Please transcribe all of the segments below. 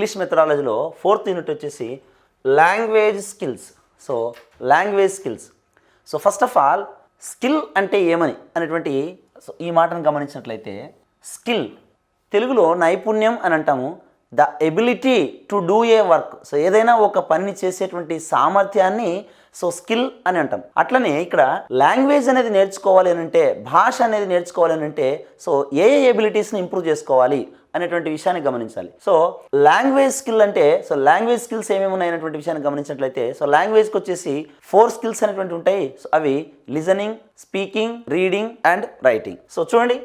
English మెథడాలజీలో 4th unit వచ్చేసి language skills. So language skills. So first of all skill అంటే ఏమని అనేటువంటి ఈ మాటను గమనించినట్లయితే, స్కిల్ తెలుగులో నైపుణ్యం అని అంటాము. The ability to do a work. So ఏదైనా ఒక పని చేసేటువంటి సామర్థ్యాన్ని సో స్కిల్ అని అంటాం. అట్లనే ఇక్కడ లాంగ్వేజ్ అనేది నేర్చుకోవాలి అని అంటే, భాష అనేది నేర్చుకోవాలి అని అంటే, సో ఏ ఎబిలిటీస్ని ఇంప్రూవ్ చేసుకోవాలి అనేటువంటి విషయాన్ని గమనించాలి. సో లాంగ్వేజ్ స్కిల్ అంటే, సో లాంగ్వేజ్ స్కిల్స్ ఏమేమి ఉన్నాయి అనేటువంటి విషయాన్ని గమనించినట్లయితే, సో లాంగ్వేజ్కి వచ్చేసి 4 స్కిల్స్ అనేటువంటి ఉంటాయి. సో అవి listening, speaking, reading and writing. So చూడండి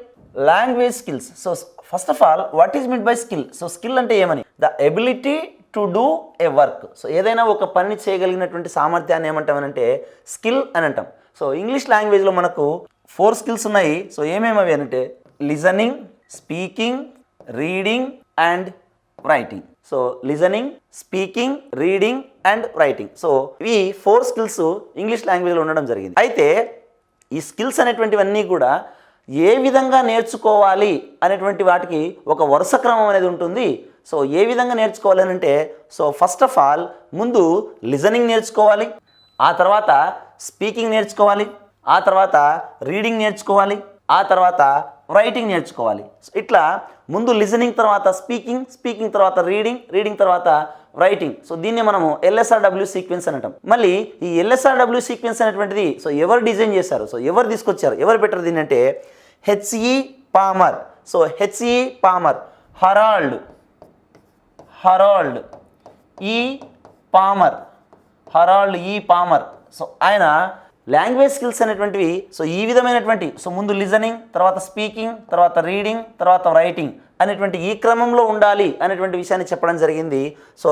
language skills. So first of all what is mean by skill? So skill అంటే ఏమని? The ability to do a work. So ఏదైనా ఒక పని చేయగలిగినటువంటి సామర్థ్యాన్ని ఏమంటామనంటే స్కిల్ అని అంటాం. సో ఇంగ్లీష్ లాంగ్వేజ్లో మనకు 4 స్కిల్స్ ఉన్నాయి. సో ఏమేమి అవి అంటే listening, speaking, reading and writing. So listening, speaking, reading and writing. So ఇవి 4 స్కిల్స్ ఇంగ్లీష్ లాంగ్వేజ్లో ఉండడం జరిగింది. అయితే ఈ స్కిల్స్ అనేటువంటివన్నీ కూడా ఏ విధంగా నేర్చుకోవాలి అనేటువంటి వాటికి ఒక వరుస క్రమం అనేది ఉంటుంది. సో ఏ విధంగా నేర్చుకోవాలి అని అంటే, సో ఫస్ట్ ఆఫ్ ఆల్ ముందు లిజనింగ్ నేర్చుకోవాలి, ఆ తర్వాత స్పీకింగ్ నేర్చుకోవాలి, ఆ తర్వాత రీడింగ్ నేర్చుకోవాలి, ఆ తర్వాత రైటింగ్ నేర్చుకోవాలి. సో ఇట్లా ముందు లిజనింగ్ తర్వాత స్పీకింగ్, స్పీకింగ్ తర్వాత రీడింగ్, రీడింగ్ తర్వాత రైటింగ్. సో దీన్ని మనము LSRW సీక్వెన్స్ అని అంటాం. మళ్ళీ ఈ LSRW సీక్వెన్స్ అనేటువంటిది సో ఎవరు డిజైన్ చేశారు, సో ఎవరు తీసుకొచ్చారు, ఎవరు పెట్టారు దీన్ని అంటే HE Palmer. So HE Palmer, Harold E Palmer, Harold E Palmer. So ఆయన లాంగ్వేజ్ స్కిల్స్ అనేటువంటివి సో ఈ విధమైనటువంటి, సో ముందు లిజనింగ్, తర్వాత స్పీకింగ్, తర్వాత రీడింగ్, తర్వాత రైటింగ్ అనేటువంటి ఈ క్రమంలో ఉండాలి అనేటువంటి విషయాన్ని చెప్పడం జరిగింది. సో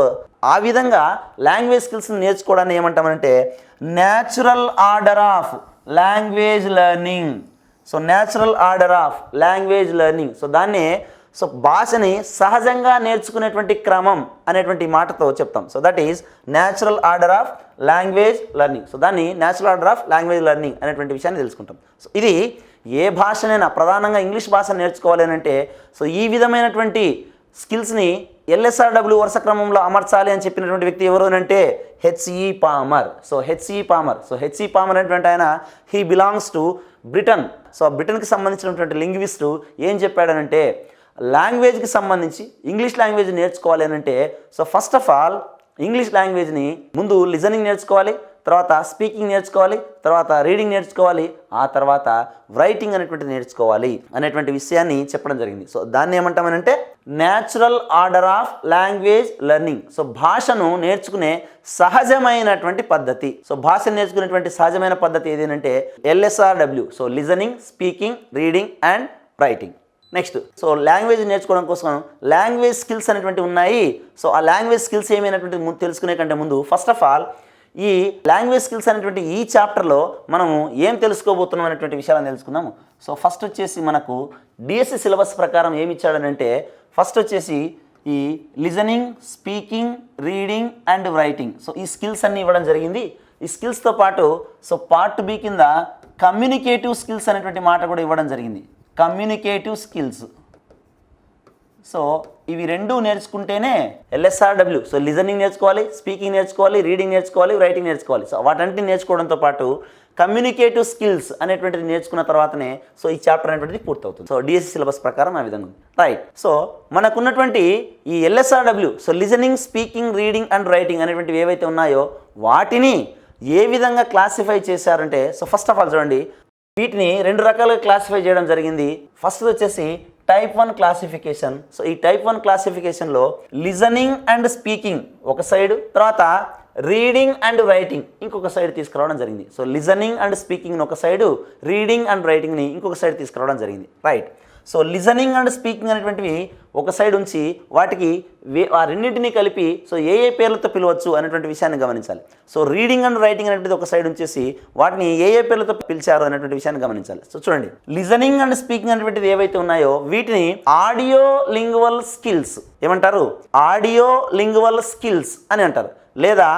ఆ విధంగా లాంగ్వేజ్ స్కిల్స్ని నేర్చుకోవడాన్ని ఏమంటామంటే natural order of language learning. So natural order of language learning. So దాన్నే సో భాషని సహజంగా నేర్చుకునేటువంటి క్రమం అనేటువంటి మాటతో చెప్తాం. So that is natural order of language learning. So దాన్ని natural order of language learning అనేటువంటి విషయాన్ని తెలుసుకుంటాం. సో ఇది ఏ భాషనైనా, ప్రధానంగా ఇంగ్లీష్ భాష నేర్చుకోవాలి అని అంటే, సో ఈ విధమైనటువంటి స్కిల్స్ని LSRW వరుస క్రమంలో అమర్చాలి అని చెప్పినటువంటి వ్యక్తి ఎవరు అంటే HE Palmer. So HE Palmer. So HE Palmer అనేటువంటి ఆయన he belongs to Britain. So బ్రిటన్కి సంబంధించినటువంటి లింగ్విస్టు ఏం చెప్పాడనంటే, లాంగ్వేజ్కి సంబంధించి ఇంగ్లీష్ లాంగ్వేజ్ నేర్చుకోవాలి అని అంటే, so first of all English లాంగ్వేజ్ని ముందు లిజనింగ్ నేర్చుకోవాలి, తర్వాత స్పీకింగ్ నేర్చుకోవాలి, తర్వాత రీడింగ్ నేర్చుకోవాలి, ఆ తర్వాత రైటింగ్ అనేటువంటిది నేర్చుకోవాలి అనేటువంటి విషయాన్ని చెప్పడం జరిగింది. సో దాన్ని ఏమంటామనంటే natural order of language learning. So భాషను నేర్చుకునే సహజమైనటువంటి పద్ధతి. సో భాషను నేర్చుకునేటువంటి సహజమైన పద్ధతి ఏదేనంటే LSRW. So listening, speaking, reading and writing. Next so language నేర్చుకోవడం కోసం లాంగ్వేజ్ స్కిల్స్ అనేటువంటి ఉన్నాయి. సో ఆ లాంగ్వేజ్ స్కిల్స్ ఏమైనటువంటి తెలుసుకునే కంటే ముందు ఫస్ట్ ఆఫ్ ఆల్ ఈ లాంగ్వేజ్ స్కిల్స్ అనేటువంటి ఈ చాప్టర్లో మనము ఏం తెలుసుకోబోతున్నాం అనేటువంటి విషయాలను తెలుసుకుందాము. సో ఫస్ట్ వచ్చేసి మనకు DSC సిలబస్ ప్రకారం ఏమి ఇచ్చాడనంటే, ఫస్ట్ వచ్చేసి ఈ listening, speaking, reading and writing. So ఈ స్కిల్స్ అన్నీ ఇవ్వడం జరిగింది. ఈ స్కిల్స్తో పాటు సో Part 2 కింద కమ్యూనికేటివ్ స్కిల్స్ అనేటువంటి మాట కూడా ఇవ్వడం జరిగింది. Communicative skills. సో ఇవి రెండు నేర్చుకుంటేనే LSRW. సో లిజనింగ్ నేర్చుకోవాలి, స్పీకింగ్ నేర్చుకోవాలి, రీడింగ్ నేర్చుకోవాలి, రైటింగ్ నేర్చుకోవాలి. సో వాటన్నిటిని నేర్చుకోవడంతో పాటు కమ్యూనికేటివ్ స్కిల్స్ అనేటువంటిది నేర్చుకున్న తర్వాతనే సో ఈ చాప్టర్ అనేటువంటిది పూర్తవుతుంది. సో DSC సిలబస్ ప్రకారం ఆ విధంగా ఉంది. రైట్. సో మనకున్నటువంటి ఈ LSRW, so listening, speaking, reading and writing అనేటువంటివి ఏవైతే ఉన్నాయో వాటిని ఏ విధంగా క్లాసిఫై చేశారంటే, సో ఫస్ట్ ఆఫ్ ఆల్ చూడండి, వీటిని 2 రకాలుగా క్లాసిఫై చేయడం జరిగింది. ఫస్ట్ వచ్చేసి Type 1 క్లాసిఫికేషన్. సో ఈ Type 1 క్లాసిఫికేషన్లో లిజనింగ్ అండ్ స్పీకింగ్ ఒక సైడ్, తర్వాత రీడింగ్ అండ్ రైటింగ్ ఇంకొక సైడ్ తీసుకురావడం జరిగింది. సో లిజనింగ్ అండ్ స్పీకింగ్ ఒక సైడు, రీడింగ్ అండ్ రైటింగ్ని ఇంకొక సైడ్ తీసుకురావడం జరిగింది. Right. So listening and speaking అనేటువంటివి ఒక సైడ్ ఉంచి వాటికి ఆ రెండింటినీ కలిపి సో ఏ పేర్లతో పిలవచ్చు అనేటువంటి విషయాన్ని గమనించాలి. సో రీడింగ్ అండ్ రైటింగ్ అనేటువంటిది ఒక సైడ్ ఉంచేసి వాటిని ఏ పేర్లతో పిలిచారు అనేటువంటి విషయాన్ని గమనించాలి. సో చూడండి, లిజనింగ్ అండ్ స్పీకింగ్ అనేటువంటిది ఏవైతే ఉన్నాయో వీటిని ఆడియో లింగ్వల్ స్కిల్స్ ఏమంటారు? ఆడియో లింగ్వల్ స్కిల్స్ అని అంటారు, లేదా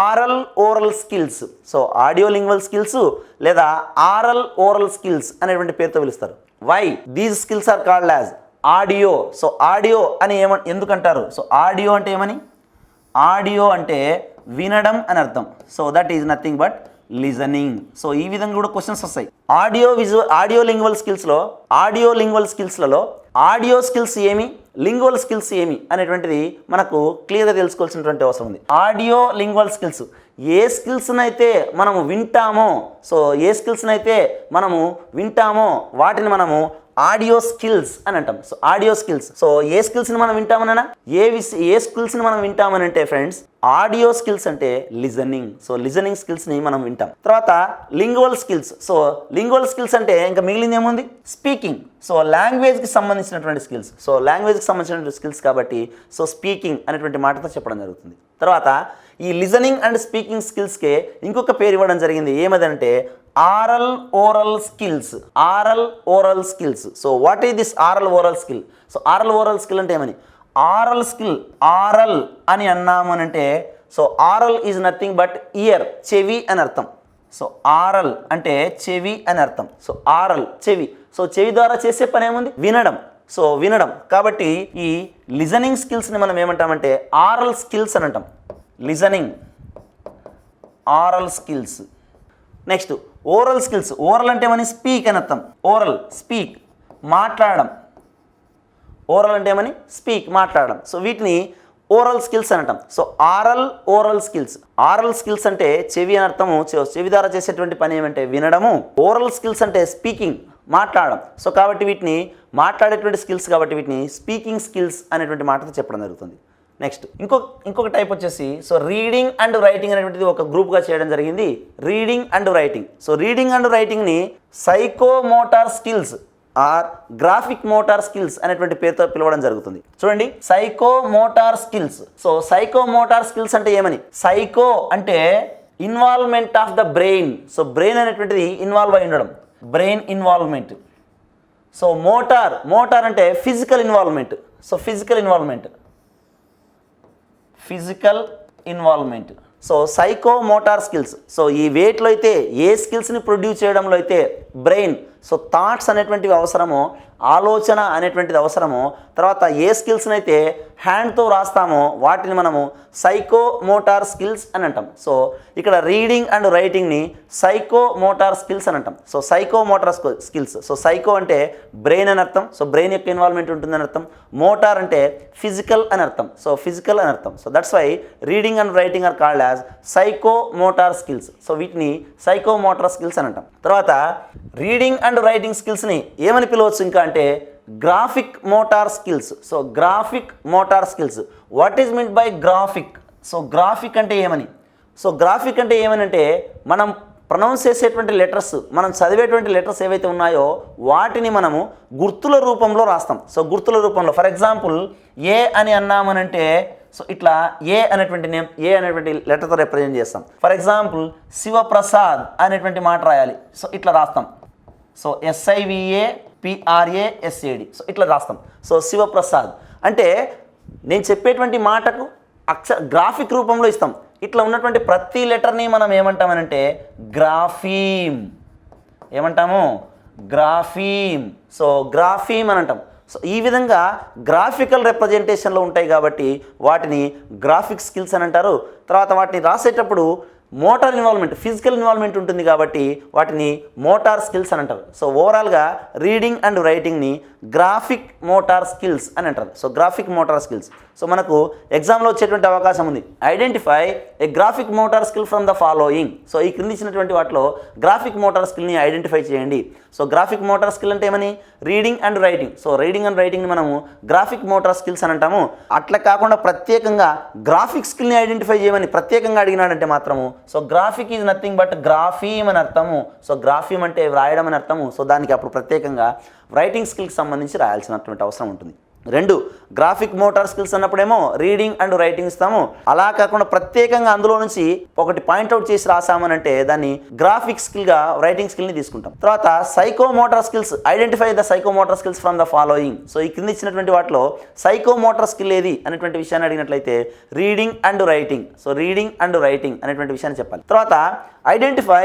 aural oral skills. So audio lingual skills లేదా ఆరల్ ఓరల్ స్కిల్స్ అనేటువంటి పేరుతో పిలుస్తారు. Why these skills are called as audio. So audio అని ఎందుకంటారు? సో ఆడియో అంటే ఏమని? ఆడియో అంటే వినడం అని అర్థం. So that is nothing but listening. So ఈ విధంగా కూడా క్వశ్చన్స్ వస్తాయి. ఆడియో లింగ్వల్ స్కిల్స్లలో ఆడియో స్కిల్స్ ఏమి, లింగ్వల్ స్కిల్స్ ఏమి అనేటువంటిది మనకు క్లియర్గా తెలుసుకోవాల్సినటువంటి అవసరం ఉంది. ఆడియో లింగ్వల్ స్కిల్స్ ఏ స్కిల్స్ని అయితే మనము వింటామో, సో ఏ స్కిల్స్ని అయితే మనము వింటామో వాటిని మనము ఆడియో స్కిల్స్ అని అంటాం. So audio skills. సో ఏ స్కిల్స్ని మనం వింటామన్నా, ఏ స్కిల్స్ని మనం వింటామనంటే ఫ్రెండ్స్ ఆడియో స్కిల్స్ అంటే లిజనింగ్. సో లిజనింగ్ స్కిల్స్ని మనం వింటాం. తర్వాత lingual skills. So lingual skills అంటే ఇంకా మిగిలింది ఏముంది? స్పీకింగ్. సో లాంగ్వేజ్కి సంబంధించినటువంటి స్కిల్స్. సో లాంగ్వేజ్కి సంబంధించినటువంటి స్కిల్స్ కాబట్టి సో స్పీకింగ్ అనేటువంటి మాటతో చెప్పడం జరుగుతుంది. తర్వాత ఈ లిజనింగ్ అండ్ స్పీకింగ్ స్కిల్స్కే ఇంకొక పేరు ఇవ్వడం జరిగింది. ఏమదంటే aural oral skills. Aural oral skills. So what is this aural oral skill? So aural oral skill అంటే ఏమని? ఆరల్ స్కిల్, ఆరల్ అని అన్నాము అంటే so aural is nothing but ear, చెవి అని అర్థం. సో ఆరల్ అంటే చెవి అని అర్థం. సో ఆరల్ చెవి. సో చెవి ద్వారా చేసే పని ఏముంది? వినడం. సో వినడం. కాబట్టి ఈ లిజనింగ్ స్కిల్స్ని మనం ఏమంటామంటే ఆరల్ స్కిల్స్ అని అంటాం. Listening, aural skills. Next oral skills. Oral అంటే ఏమని? స్పీక్ అని అర్థం. ఓరల్ స్పీక్, మాట్లాడడం. ఓరల్ అంటే ఏమని? స్పీక్, మాట్లాడడం. సో వీటిని ఓరల్ స్కిల్స్ అని అంటాం. So aural oral skills. Aural skills అంటే చెవి అని అర్థము. చెవి ద్వారా చేసేటువంటి పని ఏమంటే వినడము. ఓరల్ స్కిల్స్ అంటే స్పీకింగ్, మాట్లాడడం. సో కాబట్టి వీటిని మాట్లాడేటువంటి స్కిల్స్ కాబట్టి వీటిని స్పీకింగ్ స్కిల్స్ అనేటువంటి మాటతో చెప్పడం జరుగుతుంది. నెక్స్ట్ ఇంకొక టైప్ వచ్చేసి సో రీడింగ్ అండ్ రైటింగ్ అనేటువంటిది ఒక గ్రూప్గా చేయడం జరిగింది. Reading and writing. So reading and రైటింగ్ని psychomotor skills or graphic motor skills అనేటువంటి పేరుతో పిలవడం జరుగుతుంది. చూడండి, psychomotor skills. So psychomotor skills అంటే ఏమని? సైకో అంటే involvement of the brain. So brain అనేటువంటిది ఇన్వాల్వ్ అయి ఉండడం, బ్రెయిన్ ఇన్వాల్వ్మెంట్. సో మోటార్ అంటే physical involvement. So physical involvement. So psychomotor skills. So ఈ వేట్లో అయితే ఏ స్కిల్స్ని ప్రొడ్యూస్ చేయడంలో అయితే బ్రెయిన్, సో థాట్స్ అనేటువంటివి అవసరమో, ఆలోచన అనేటువంటిది అవసరమో, తర్వాత ఏ స్కిల్స్ని అయితే హ్యాండ్తో రాస్తామో వాటిని మనము సైకోమోటార్ స్కిల్స్ అని అంటాం. సో ఇక్కడ రీడింగ్ అండ్ రైటింగ్ని సైకోమోటార్ స్కిల్స్ అని అంటాం. So psychomotor skills. So psycho అంటే బ్రెయిన్ అని అర్థం. సో బ్రెయిన్ యొక్క ఇన్వాల్వ్మెంట్ ఉంటుందని అర్థం. మోటార్ అంటే ఫిజికల్ అని అర్థం. సో ఫిజికల్ అని అర్థం. So that's why reading and writing are called as psychomotor skills. So వీటిని సైకోమోటార్ స్కిల్స్ అని అంటాం. తర్వాత రీడింగ్ అండ్ రైటింగ్ స్కిల్స్ని ఏమని పిలవచ్చు ఇంకా అంటే graphic motor skills. So graphic motor skills. What is mean by graphic? So graphic అంటే ఏమని? సో గ్రాఫిక్ అంటే ఏమనంటే మనం ప్రొనౌన్స్ చేసేటువంటి లెటర్స్, మనం చదివేటువంటి లెటర్స్ ఏవైతే ఉన్నాయో వాటిని మనము గుర్తుల రూపంలో రాస్తాం. సో గుర్తుల రూపంలో ఫర్ ఎగ్జాంపుల్ ఏ అని అన్నామనంటే సో ఇట్లా ఏ అనేటువంటి నేమ్, ఏ అనేటువంటి లెటర్తో రిప్రజెంట్ చేస్తాం. ఫర్ ఎగ్జాంపుల్ శివప్రసాద్ అనేటువంటి మాట రాయాలి. సో ఇట్లా రాస్తాం. So SIVAPRASAD. సో ఇట్లా రాస్తాం. సో శివప్రసాద్ అంటే నేను చెప్పేటువంటి మాటకు గ్రాఫిక్ రూపంలో ఇస్తాం. ఇట్లా ఉన్నటువంటి ప్రతి లెటర్ని మనం ఏమంటామనంటే గ్రాఫీమ్. ఏమంటాము? గ్రాఫీమ్. సో గ్రాఫీమ్ అని అంటాం. సో ఈ విధంగా గ్రాఫికల్ రిప్రజెంటేషన్లో ఉంటాయి కాబట్టి వాటిని గ్రాఫిక్ స్కిల్స్ అని అంటారు. తర్వాత వాటిని రాసేటప్పుడు మోటార్ ఇన్వాల్వ్మెంట్, ఫిజికల్ ఇన్వాల్వ్మెంట్ ఉంటుంది కాబట్టి వాటిని మోటార్ స్కిల్స్ అని అంటారు. సో ఓవరాల్గా రీడింగ్ అండ్ రైటింగ్ని గ్రాఫిక్ మోటార్ స్కిల్స్ అని అంటారు. So graphic motor skills. So మనకు ఎగ్జామ్లో వచ్చేటువంటి అవకాశం ఉంది. Identify a graphic motor skill from the following. So ఈ క్రింది ఇచ్చినటువంటి వాటిలో గ్రాఫిక్ మోటార్ స్కిల్ని ఐడెంటిఫై చేయండి. సో గ్రాఫిక్ మోటార్ స్కిల్ అంటే ఏమని? Reading and writing. So reading and రైటింగ్ని మనము గ్రాఫిక్ మోటార్ స్కిల్స్ అని అంటాము. అట్లా కాకుండా ప్రత్యేకంగా గ్రాఫిక్ స్కిల్ని ఐడెంటిఫై చేయమని ప్రత్యేకంగా అడిగినాడంటే మాత్రము so graphic is nothing but grapheme అని అర్థము. సో గ్రాఫీమ్ అంటే వ్రాయడం అని అర్థము. సో దానికి అప్పుడు ప్రత్యేకంగా రైటింగ్ స్కిల్కి సంబంధించి రాయాల్సినటువంటి అవసరం ఉంటుంది. రెండు గ్రాఫిక్ మోటార్ స్కిల్స్ అన్నప్పుడేమో రీడింగ్ అండ్ రైటింగ్ ఇస్తాము. అలా కాకుండా ప్రత్యేకంగా అందులో నుంచి ఒకటి పాయింట్అవుట్ చేసి రాసామనంటే దాన్ని గ్రాఫిక్ స్కిల్గా రైటింగ్ స్కిల్ని తీసుకుంటాం. తర్వాత psychomotor skills. Identify the psychomotor skills from the following. So ఈ కింద ఇచ్చినటువంటి వాటిలో సైకోమోటార్ స్కిల్ ఏది అనేటువంటి విషయాన్ని అడిగినట్లయితే reading and writing. So reading and writing అనేటువంటి విషయాన్ని చెప్పాలి. తర్వాత identify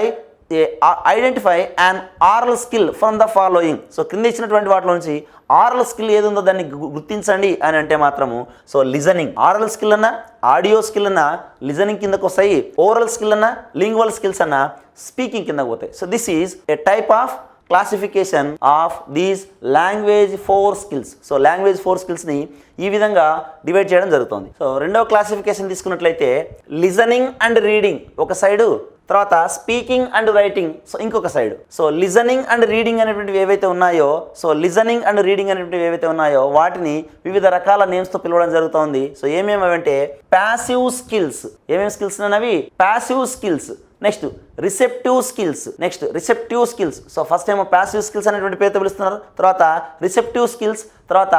identify and aural skill from the following. So కింద ఇచ్చినటువంటి వాటిలో నుంచి ఆరల్ స్కిల్ ఏది ఉందో దాన్ని గుర్తించండి అని అంటే మాత్రము సో లిజనింగ్, ఆరల్ స్కిల్ అన్నా ఆడియో స్కిల్ అన్నా లిజనింగ్ కిందకు వస్తాయి, ఓరల్ స్కిల్ అన్నా లింగ్వల్ స్కిల్స్ అన్నా స్పీకింగ్ కిందకు పోతాయి. So this is a type of classification of these language 4 skills. So language 4 స్కిల్స్ని ఈ విధంగా డివైడ్ చేయడం జరుగుతుంది. సో రెండవ క్లాసిఫికేషన్ తీసుకున్నట్లయితే లిజనింగ్ అండ్ రీడింగ్ ఒక సైడు, తర్వాత స్పీకింగ్ అండ్ రైటింగ్ సో ఇంకొక side. So listening and reading అనేటువంటివి ఏవైతే ఉన్నాయో వాటిని వివిధ రకాల నేమ్స్తో పిలవడం జరుగుతుంది. సో ఏమేమి అంటే ప్యాసివ్ స్కిల్స్, ఏమేమి స్కిల్స్ అన్నవి passive skills. Next receptive skills. So first ఏమో ప్యాసివ్ స్కిల్స్ అనేటువంటి పేరుతో పిలుస్తున్నారు, తర్వాత రిసెప్టివ్ స్కిల్స్, తర్వాత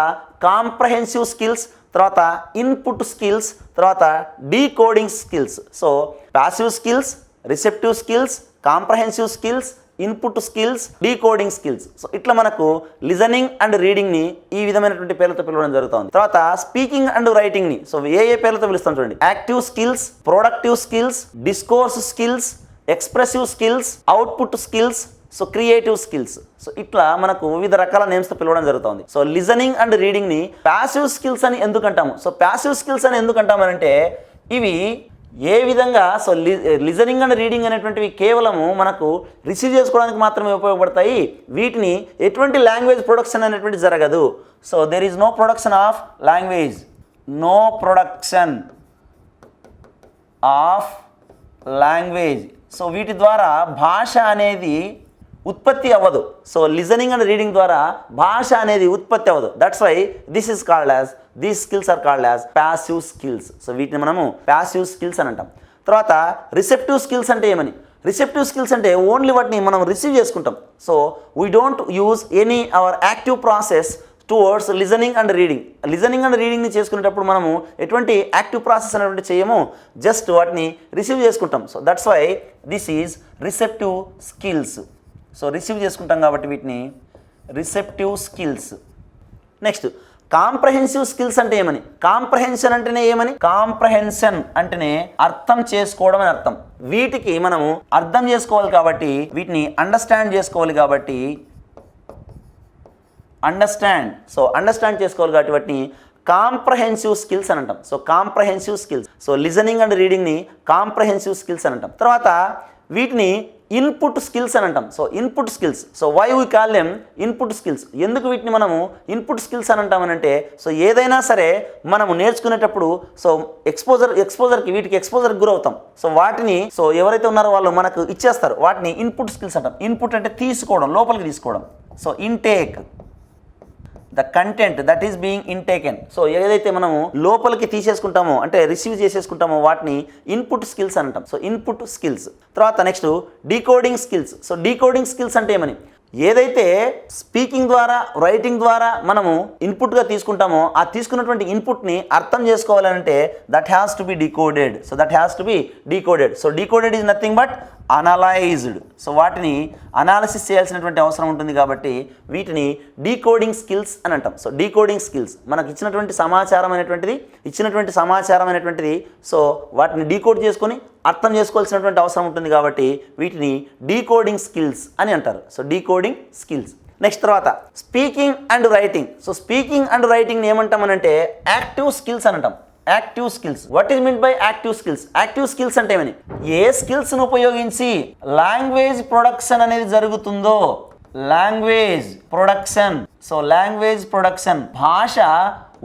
కాంప్రహెన్సివ్ స్కిల్స్, తర్వాత ఇన్పుట్ స్కిల్స్, తర్వాత decoding skills. So passive skills, receptive skills, comprehensive skills, input skills, decoding skills. So ఇట్లా మనకు లిజనింగ్ అండ్ రీడింగ్ని ఈ విధమైనటువంటి పేర్లతో పిలవడం జరుగుతుంది. తర్వాత స్పీకింగ్ అండ్ రైటింగ్ని సో ఏ పేర్లతో పిలుస్తాం చూడండి. Active skills, productive skills, discourse skills, expressive skills, output skills, so creative skills. So ఇట్లా మనకు వివిధ రకాల నేమ్స్తో పిలవడం జరుగుతుంది. సో లిజనింగ్ అండ్ రీడింగ్ని ప్యాసివ్ స్కిల్స్ అని ఎందుకు అంటాము? సో ప్యాసివ్ స్కిల్స్ అని ఎందుకు అంటామనంటే ఇవి ఏ విధంగా సో లిజనింగ్ అండ్ రీడింగ్ అనేటువంటివి కేవలము మనకు రిసీవ్ చేసుకోవడానికి మాత్రమే ఉపయోగపడతాయి. వీటిని ఎటువంటి లాంగ్వేజ్ ప్రొడక్షన్ అనేటువంటి జరగదు. So there is no production of language, no production of language. So వీటి ద్వారా భాష అనేది ఉత్పత్తి అవ్వదు. సో లిజనింగ్ అండ్ రీడింగ్ ద్వారా భాష అనేది ఉత్పత్తి అవ్వదు. That's why these skills are called as passive skills. So వీటిని మనము ప్యాసివ్ స్కిల్స్ అని అంటాం. తర్వాత రిసెప్టివ్ స్కిల్స్ అంటే ఏమని? రిసెప్టివ్ స్కిల్స్ అంటే ఓన్లీ వాటిని మనం రిసీవ్ చేసుకుంటాం. So we don't use any our active process towards listening and రీడింగ్ని చేసుకునేటప్పుడు మనము ఎటువంటి యాక్టివ్ ప్రాసెస్ అనేటువంటి చేయము, జస్ట్ వాటిని రిసీవ్ చేసుకుంటాం. So that's why this is receptive skills. So receive చేసుకుంటాం కాబట్టి వీటిని receptive skills. Next comprehensive skills అంటే ఏమని? కాంప్రహెన్షన్ అంటేనే అర్థం చేసుకోవడం అని అర్థం. వీటికి మనము అర్థం చేసుకోవాలి కాబట్టి వీటిని అండర్స్టాండ్ చేసుకోవాలి కాబట్టి అండర్స్టాండ్ చేసుకోవాలి కాబట్టి వాటిని కాంప్రహెన్సివ్ స్కిల్స్ అని అంటాం. So comprehensive skills. So listening and రీడింగ్ని కాంప్రహెన్సివ్ స్కిల్స్ అని అంటాం. తర్వాత వీటిని ఇన్పుట్ స్కిల్స్ అని అంటాం. So input skills. So why we call them input skills. ఎందుకు వీటిని మనము ఇన్పుట్ స్కిల్స్ అని అంటామనంటే సో ఏదైనా సరే మనము నేర్చుకునేటప్పుడు సో వీటికి ఎక్స్పోజర్కి గురవుతాం. సో వాటిని సో ఎవరైతే ఉన్నారో వాళ్ళు మనకు ఇచ్చేస్తారు, వాటిని ఇన్పుట్ స్కిల్స్ అంటాం. ఇన్పుట్ అంటే తీసుకోవడం, లోపలికి తీసుకోవడం. So intake the content that is being intaken. So ఏదైతే మనము లోపలికి తీసేసుకుంటామో అంటే రిసీవ్ చేసేసుకుంటామో వాటిని ఇన్పుట్ స్కిల్స్ అని అంటాం. So input skills. తర్వాత next decoding skills. So decoding skills అంటే ఏమని? ఏదైతే స్పీకింగ్ ద్వారా రైటింగ్ ద్వారా మనము ఇన్పుట్గా తీసుకుంటామో ఆ తీసుకున్నటువంటి ఇన్పుట్ని అర్థం చేసుకోవాలంటే that has to B decoded. So decoded is nothing but analysed. So వాటిని అనాలిసిస్ చేయాల్సినటువంటి అవసరం ఉంటుంది కాబట్టి వీటిని డీకోడింగ్ స్కిల్స్ అని అంటాం. సో డీకోడింగ్ స్కిల్స్ మనకు ఇచ్చినటువంటి సమాచారం అనేటువంటిది సో వాటిని డీకోడ్ చేసుకొని అర్థం చేసుకోవాల్సినటువంటి అవసరం ఉంటుంది కాబట్టి వీటిని డీకోడింగ్ స్కిల్స్ అని అంటారు. So decoding skills. నెక్స్ట్ తర్వాత speaking and writing. So speaking and రైటింగ్ని ఏమంటామనంటే యాక్టివ్ స్కిల్స్ అని అంటాం. Active skills. What is mean by active skills? Active skills అంటే ఏమని? ఏ స్కిల్స్ను ఉపయోగించి లాంగ్వేజ్ ప్రొడక్షన్ అనేది జరుగుతుందో లాంగ్వేజ్ ప్రొడక్షన్ భాష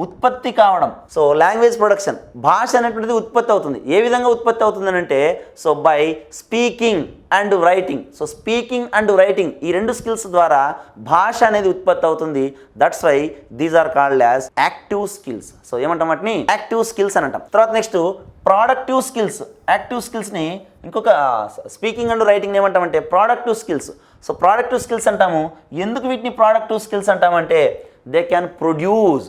ఉత్పత్తి కావడం. సో లాంగ్వేజ్ ప్రొడక్షన్ భాష అనేటువంటిది ఉత్పత్తి అవుతుంది. ఏ విధంగా ఉత్పత్తి అవుతుంది అంటే so by speaking and writing. So speaking and writing ఈ రెండు స్కిల్స్ ద్వారా భాష అనేది ఉత్పత్తి అవుతుంది. That's why these are called as active skills. So ఏమంటాం వాటిని? యాక్టివ్ స్కిల్స్ అని అంటాం. తర్వాత నెక్స్ట్ ప్రొడక్టివ్ స్కిల్స్. యాక్టివ్ స్కిల్స్ని ఇంకొక స్పీకింగ్ అండ్ రైటింగ్ ఏమంటామంటే productive skills. So productive skills అంటాము. ఎందుకు వీటిని ప్రొడక్టివ్ స్కిల్స్ అంటామంటే they can produce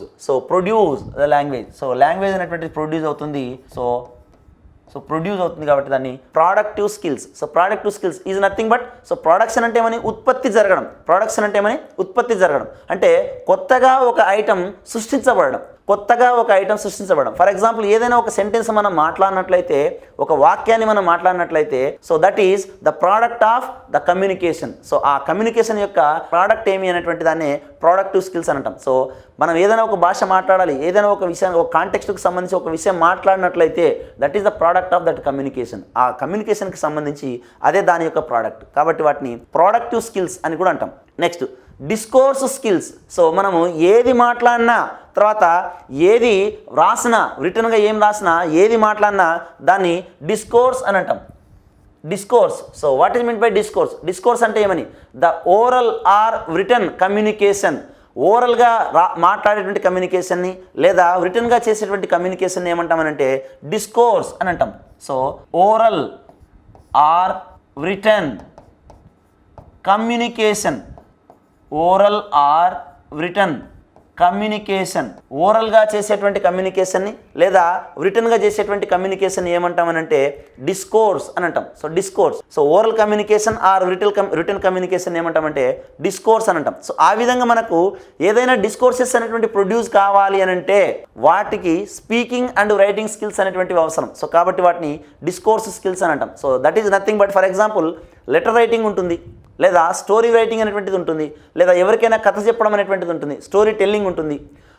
the language. So language అనేటువంటిది ప్రొడ్యూస్ అవుతుంది. సో ప్రొడ్యూస్ అవుతుంది కాబట్టి దాన్ని productive skills. So productive skills is nothing but so production అంటే ఏమని? ఉత్పత్తి జరగడం. అంటే కొత్తగా ఒక ఐటమ్ సృష్టించబడడం, కొత్తగా ఒక ఐటమ్ సృష్టించబడడం. ఫర్ ఎగ్జాంపుల్ ఏదైనా ఒక సెంటెన్స్ మనం మాట్లాడినట్లయితే, ఒక వాక్యాన్ని మనం మాట్లాడినట్లయితే, so that is the product of the communication. So ఆ కమ్యూనికేషన్ యొక్క ప్రోడక్ట్ ఏమి అనేటువంటి దాన్ని ప్రోడక్టివ్ స్కిల్స్ అని అంటాం. సో మనం ఏదైనా ఒక భాష మాట్లాడాలి, ఏదైనా ఒక విషయం, ఒక కాంటెక్స్ట్కి సంబంధించి ఒక విషయం మాట్లాడినట్లయితే that is the product of that communication. ఆ కమ్యూనికేషన్కి సంబంధించి అదే దాని యొక్క ప్రోడక్ట్. కాబట్టి వాటిని ప్రోడక్టివ్ స్కిల్స్ అని కూడా అంటాం. Next discourse skills. సో మనము ఏది మాట్లాడినా, తర్వాత ఏది రాసినా, రిటర్న్గా ఏం రాసినా, ఏది మాట్లాడినా దాన్ని డిస్కోర్స్ అని అంటాం. Discourse. So what is mean by discourse? Discourse అంటే ఏమని? The oral or written communication. ఓరల్గా మాట్లాడేటువంటి కమ్యూనికేషన్ని లేదా రిటర్న్గా చేసేటువంటి కమ్యూనికేషన్ ఏమంటామనంటే డిస్కోర్స్ అని అంటాం. So oral or written communication, oral or written communication, ఓరల్గా చేసేటువంటి కమ్యూనికేషన్ని లేదా రిటర్న్గా చేసేటువంటి కమ్యూనికేషన్ ఏమంటామనంటే డిస్కోర్స్ అని అంటాం. So discourse. So oral communication or written communication ఏమంటామంటే డిస్కోర్స్ అని అంటాం. సో ఆ విధంగా మనకు ఏదైనా డిస్కోర్సెస్ అనేటువంటి ప్రొడ్యూస్ కావాలి అని అంటే వాటికి స్పీకింగ్ అండ్ రైటింగ్ స్కిల్స్ అనేటువంటివి అవసరం. సో కాబట్టి వాటిని డిస్కోర్స్ స్కిల్స్ అని అంటాం. So that is nothing but for example letter writing ఉంటుంది, లేదా స్టోరీ రైటింగ్ అనేటువంటిది ఉంటుంది, లేదా ఎవరికైనా కథ చెప్పడం అనేటువంటిది ఉంటుంది, స్టోరీ టెల్లింగ్ ఉంటుంది.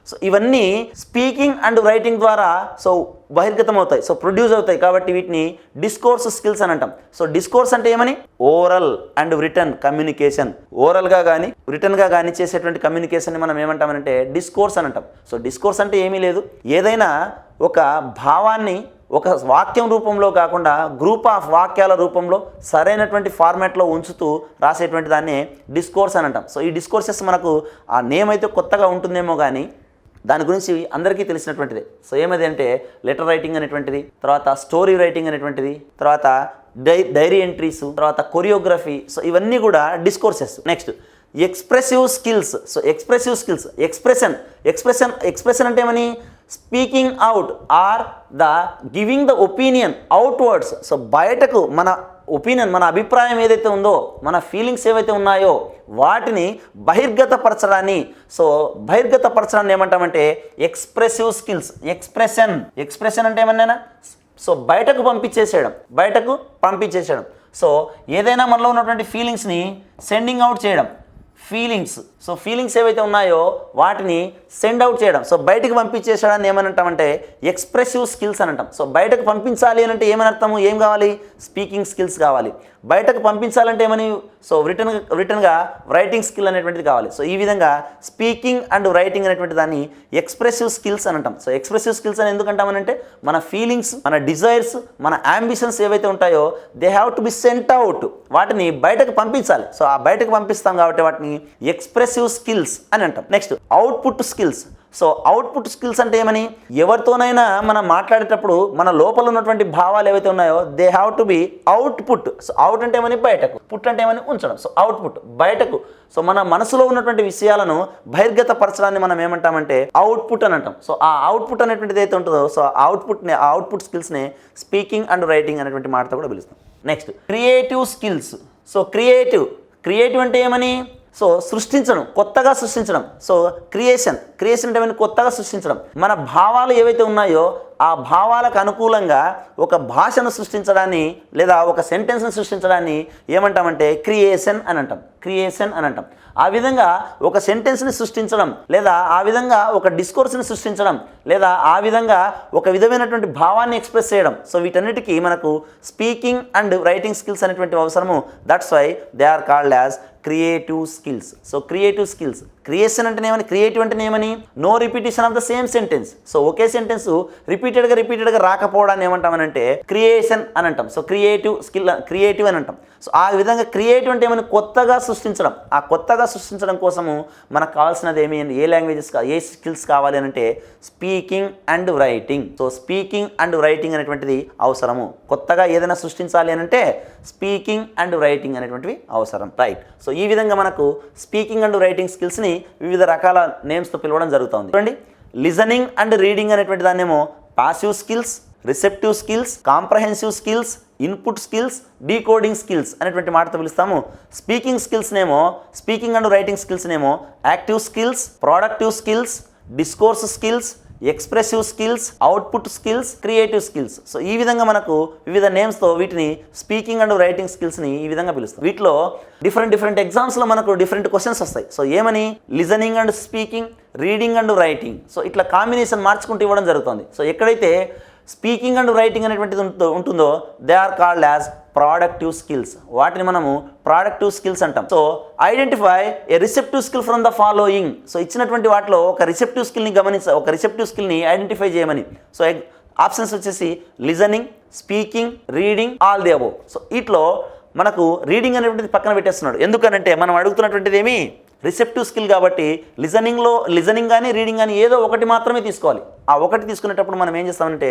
సో ఇవన్నీ స్పీకింగ్ అండ్ రైటింగ్ ద్వారా సో బహిర్గతం అవుతాయి, సో ప్రొడ్యూస్ అవుతాయి. కాబట్టి వీటిని డిస్కోర్స్ స్కిల్స్ అని అంటాం. సో డిస్కోర్స్ అంటే ఏమని? Oral and written communication. ఓరల్గా కానీ రిటర్న్గా కానీ చేసేటువంటి కమ్యూనికేషన్ని మనం ఏమంటామనంటే డిస్కోర్స్ అని అంటాం. సో డిస్కోర్స్ అంటే ఏమీ లేదు, ఏదైనా ఒక భావాన్ని ఒక వాక్యం రూపంలో కాకుండా గ్రూప్ ఆఫ్ వాక్యాల రూపంలో సరైనటువంటి ఫార్మాట్లో ఉంచుతూ రాసేటువంటి దాన్ని డిస్కోర్స్ అని అంటాం. సో ఈ డిస్కోర్సెస్ మనకు ఆ నేమ్ అయితే కొత్తగా ఉంటుందేమో కానీ దాని గురించి అందరికీ తెలిసినటువంటిది. సో ఏమది అంటే లెటర్ రైటింగ్ అనేటువంటిది, తర్వాత స్టోరీ రైటింగ్ అనేటువంటిది, తర్వాత డైరీ ఎంట్రీస్, తర్వాత కొరియోగ్రఫీ. సో ఇవన్నీ కూడా discourses. Next expressive skills. So expressive skills, expression అంటే ఏమని? Speaking out or the giving the opinion outwards. So బయటకు మన ఒపీనియన్, మన అభిప్రాయం ఏదైతే ఉందో, మన ఫీలింగ్స్ ఏవైతే ఉన్నాయో వాటిని బహిర్గతపరచడాన్ని, సో బహిర్గతపరచడాన్ని ఏమంటామంటే ఎక్స్ప్రెసివ్ స్కిల్స్. ఎక్స్ప్రెషన్ అంటే ఏమన్నా? సో బయటకు పంపించేసేయడం. సో ఏదైనా మనలో ఉన్నటువంటి ఫీలింగ్స్ని సెండింగ్ అవుట్ చేయడం. సో ఫీలింగ్స్ ఏవైతే ఉన్నాయో వాటిని సెండ్ అవుట్ చేయడం, సో బయటకు పంపించేసడాన్ని ఏమని అంటామంటే ఎక్స్ప్రెసివ్ స్కిల్స్ అని అంటాం. సో బయటకు పంపించాలి అని అంటే ఏమని అర్థము? ఏం కావాలి? స్పీకింగ్ స్కిల్స్ కావాలి. బయటకు పంపించాలంటే ఏమని? సో రిటర్న్గా రైటింగ్ స్కిల్ అనేటువంటిది కావాలి. సో ఈ విధంగా స్పీకింగ్ అండ్ రైటింగ్ అనేటువంటి దాన్ని ఎక్స్ప్రెసివ్ స్కిల్స్ అని అంటాం. సో ఎక్స్ప్రెసివ్ స్కిల్స్ అని ఎందుకు అంటామనంటే మన ఫీలింగ్స్, మన డిజైర్స్, మన అంబిషన్స్ ఏవైతే ఉంటాయో they have to be sent out. వాటిని బయటకు పంపించాలి. సో ఆ బయటకు పంపిస్తాం కాబట్టి వాటిని ఎక్స్ప్రెసివ్ స్కిల్స్ అని అంటాం. Next output skills. So output skills అంటే ఏమని? ఎవరితోనైనా మనం మాట్లాడేటప్పుడు మన లోపల ఉన్నటువంటి భావాలు ఏవైతే ఉన్నాయో they have to be output. So out అంటే ఏమని? బయటకు, పుట్ అంటే ఏమని? ఉంచడం. సో అవుట్పుట్ బయటకు. సో మన మనసులో ఉన్నటువంటి విషయాలను బహిర్గతపరచడాన్ని మనం ఏమంటామంటే అవుట్పుట్ అని అంటాం. సో ఆ అవుట్పుట్ అనేటువంటిది అయితే ఉంటుందో సో అవుట్పుట్ స్కిల్స్ని స్పీకింగ్ అండ్ రైటింగ్ అనేటువంటి మాటతో కూడా పిలుస్తాం. Next creative skills. So creative అంటే ఏమని? సో సృష్టించడం, కొత్తగా సృష్టించడం. సో క్రియేషన్ అంటే ఏమైనా? కొత్తగా సృష్టించడం. మన భావాలు ఏవైతే ఉన్నాయో ఆ భావాలకు అనుకూలంగా ఒక భాషను సృష్టించడాన్ని లేదా ఒక సెంటెన్స్ని సృష్టించడాన్ని ఏమంటామంటే క్రియేషన్ అని అంటాం. ఆ విధంగా ఒక సెంటెన్స్ని సృష్టించడం, లేదా ఆ విధంగా ఒక డిస్కోర్స్ని సృష్టించడం, లేదా ఆ విధంగా ఒక విధమైనటువంటి భావాన్ని ఎక్స్ప్రెస్ చేయడం. సో వీటన్నిటికీ మనకు స్పీకింగ్ అండ్ రైటింగ్ స్కిల్స్ అనేటువంటి అవసరము. That's why they are called as creative skills. So creative skills. Creation అంటే ఏమని? క్రియేటివ్ అంటే ఏమని? No repetition of the same sentence. So ఒకే సెంటెన్స్ రిపీటెడ్గా రాకపోవడాన్ని ఏమంటామనంటే క్రియేషన్ అని అంటాం. సో క్రియేటివ్ అని అంటాం. సో ఆ విధంగా క్రియేటివ్ అంటే ఏమని? కొత్తగా సృష్టించడం. ఆ కొత్తగా సృష్టించడం కోసము మనకు కావాల్సినది ఏమి? ఏ స్కిల్స్ కావాలి అని అంటే speaking and writing. So speaking and writing అనేటువంటిది అవసరము. కొత్తగా ఏదైనా సృష్టించాలి అని అంటే స్పీకింగ్ అండ్ రైటింగ్ అనేటువంటివి అవసరం. రైట్. సో ఈ విధంగా మనకు స్పీకింగ్ అండ్ రైటింగ్ స్కిల్స్ని వివిధ రకాల నేమ్స్తో పిలవడం జరుగుతుంది. చూడండి, లిజనింగ్ అండ్ రీడింగ్ అనేటువంటి దాన్నేమో passive skills, receptive skills, comprehensive skills, input skills, decoding skills అనేటువంటి మాటతో పిలుస్తాము. స్పీకింగ్ అండ్ రైటింగ్ స్కిల్స్నేమో active skills, productive skills, discourse skills, expressive skills, output skills, creative skills. So ఈ విధంగా మనకు వివిధ నేమ్స్తో వీటిని స్పీకింగ్ అండ్ రైటింగ్ స్కిల్స్ని ఈ విధంగా పిలుస్తాం. వీటిలో డిఫరెంట్ ఎగ్జామ్స్లో మనకు డిఫరెంట్ క్వశ్చన్స్ వస్తాయి. సో ఏమని, listening and speaking, reading and writing. So ఇట్లా కాంబినేషన్ మార్చుకుంటూ ఇవ్వడం జరుగుతుంది. సో ఎక్కడైతే స్పీకింగ్ అండ్ రైటింగ్ అనేటువంటిది ఉంటుందో they are called as productive skills. వాటిని మనము ప్రొడక్టివ్ స్కిల్స్ అంటాం. So identify a receptive skill from the following. So ఇచ్చినటువంటి వాటిలో ఒక రిసెప్టివ్ స్కిల్ని ఐడెంటిఫై చేయమని. సో ఆప్షన్స్ వచ్చేసి listening, speaking, reading, all the above. So వీటిలో మనకు రీడింగ్ అనేటువంటిది పక్కన పెట్టేస్తున్నాడు. ఎందుకనంటే మనం అడుగుతున్నటువంటిది ఏమి రిసెప్టివ్ స్కిల్ కాబట్టి లిజనింగ్ కానీ రీడింగ్ కానీ ఏదో ఒకటి మాత్రమే తీసుకోవాలి. ఆ ఒకటి తీసుకునేటప్పుడు మనం ఏం చేస్తామంటే